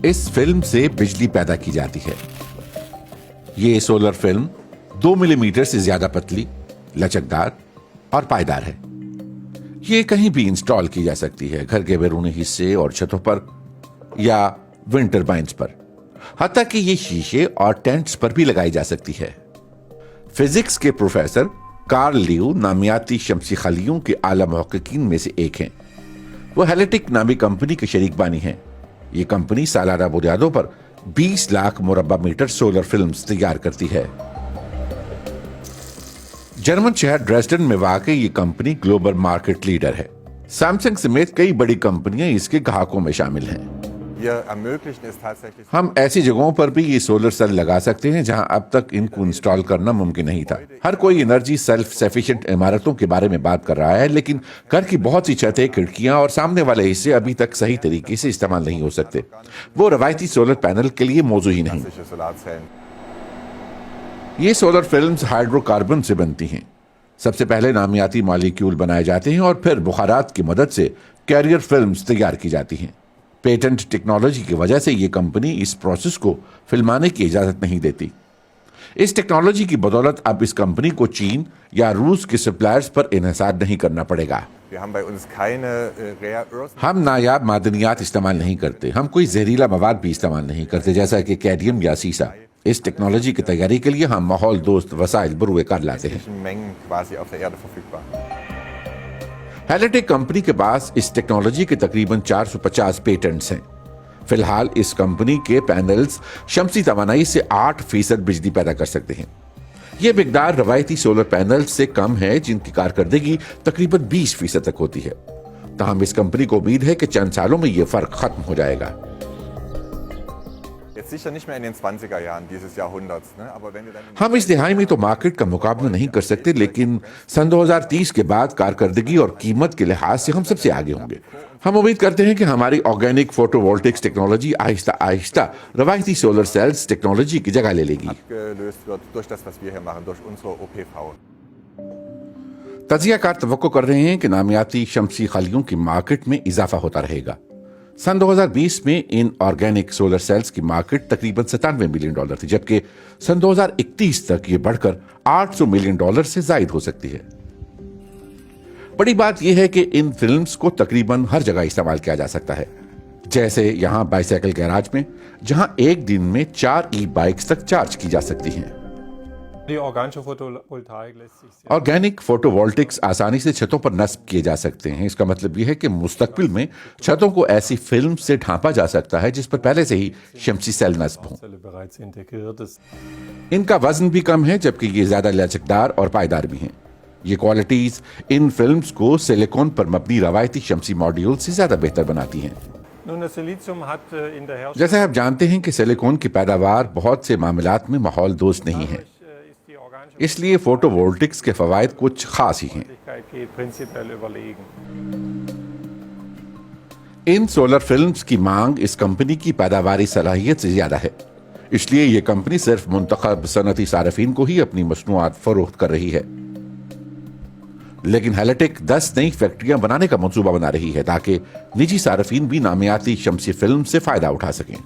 इस फिल्म से बिजली पैदा की जाती है। ये सोलर फिल्म 2 मिलीमीटर से ज्यादा पतली, लचकदार और पायदार है। ये कहीं भी इंस्टॉल की जा सकती है, घर के बैरूनी हिस्से और छतों पर या विंड टर्बाइन्स पर। हत्ता कि ये शीशे और टेंट्स पर भी लगाई जा सकती है। फिजिक्स के प्रोफेसर कार्ल लिऊ नामियाती शमसी खलियों के आला मुहक्किकीन में से एक हैं। वो हेलेटिक नामी कंपनी के शरीक बानी हैं। ये कंपनी सालाना बुनियादों पर 20 लाख मुरब्बा मीटर सोलर फिल्म्स तैयार करती है। जर्मन शहर ड्रेसडन में वाक़ई ये कंपनी ग्लोबल मार्केट लीडर है। सैमसंग समेत कई बड़ी कंपनियां इसके ग्राहकों में शामिल हैं। हम ऐसी जगहों पर भी ये सोलर सेल लगा सकते हैं जहां अब तक इनको इंस्टॉल करना मुमकिन नहीं था। हर कोई एनर्जी सेल्फ सफिशिएंट इमारतों के बारे में बात कर रहा है, लेकिन घर की बहुत सी छतें, खिड़कियां और सामने वाले हिस्से अभी तक सही तरीके से इस्तेमाल नहीं हो सकते। वो रवायती सोलर पैनल के लिए मौजू ही नहीं। ये सोलर फिल्म्स हाइड्रोकार्बन से बनती हैं। सबसे पहले नामियाती मॉलिक्यूल बनाए जाते हैं और फिर बुखारात की मदद से कैरियर फिल्म्स तैयार की जाती हैं। पेटेंट टेक्नोलॉजी की वजह से ये कंपनी इस प्रोसेस को फिल्माने की इजाजत नहीं देती। इस टेक्नोलॉजी की बदौलत अब इस कंपनी को चीन या रूस के सप्लायर्स पर इन्हिसार नहीं करना पड़ेगा। हम नायाब मादनियात इस्तेमाल नहीं करते। हम कोई जहरीला मवाद भी इस्तेमाल नहीं करते, जैसा कि कैडमियम या सीसा। इस टेक्नोलॉजी की तैयारी के लिए हम माहौल दोस्त वसाइल बरूए कर लाते हैं। हेलेटिक कंपनी के पास इस टेक्नोलॉजी के तकरीबन 450 पेटेंट्स हैं। फिलहाल इस कंपनी के पैनल्स शमसी तवानाई से 8% बिजली पैदा कर सकते हैं। यह मिकदार रवायती सोलर पैनल्स से कम है, जिनकी कारकर्दगी तकरीबन 20% तक होती है। ताहम इस कंपनी को उम्मीद है कि चंद सालों में यह फर्क खत्म हो जाएगा। हम इस दिहाई में तो मार्केट का मुकाबला नहीं कर सकते, लेकिन सन 2030 के बाद कारकर्दगी और कीमत के लिहाज से हम सबसे आगे होंगे। हम उम्मीद करते हैं कि हमारी organic photovoltaics technology Aahista Aahista रवायती solar cells technology की जगह ले लेगी। तजियाकार तवक्को कर रहे हैं कि नामियाती शमसी खलियों की मार्केट में इजाफा होता रहेगा। सन 2020 में इन ऑर्गेनिक सोलर सेल्स की मार्केट तकरीबन $97 मिलियन थी, जबकि सन 2031 तक ये बढ़कर $800 मिलियन से जायद हो सकती है। बड़ी बात यह है कि इन फिल्म्स को तकरीबन हर जगह इस्तेमाल किया जा सकता है, जैसे यहां बाइसाइकिल गैराज में, जहां एक दिन में 4 ई-बाइक्स तक चार्ज की जा सकती हैं। ऑर्गेनिक फोटोवोल्टिक्स आसानी से छतों पर नस्ब किए जा सकते हैं। इसका मतलब यह है कि मुस्तकबिल में छतों को ऐसी फिल्म से ढांपा जा सकता है जिस पर पहले से ही शमसी सेल नस्ब हों। इनका वजन भी कम है, जबकि ये ज्यादा लचकदार और पायदार भी हैं। ये क्वालिटीज इन फिल्म्स को सिलिकॉन पर मबनी रवायती शमसी मॉड्यूल से ज्यादा बेहतर बनाती हैं। जैसे आप जानते हैं कि सिलिकॉन की पैदावार बहुत से मामलात में माहौल दोस्त नहीं है, इसलिए फोटोवोल्टिक्स के फवायद कुछ खास ही हैं। इन सोलर फिल्म्स की मांग इस कंपनी की पैदावारी सलाहियत से ज्यादा है, इसलिए यह कंपनी सिर्फ मुंतखब सनती सारफीन को ही अपनी मसनूआत फरोख्त कर रही है। लेकिन हेलेटिक 10 नई फैक्ट्रियां बनाने का मंसूबा बना रही है ताकि निजी सारफीन भी नामियाती शमसी फिल्म से फायदा उठा सकें।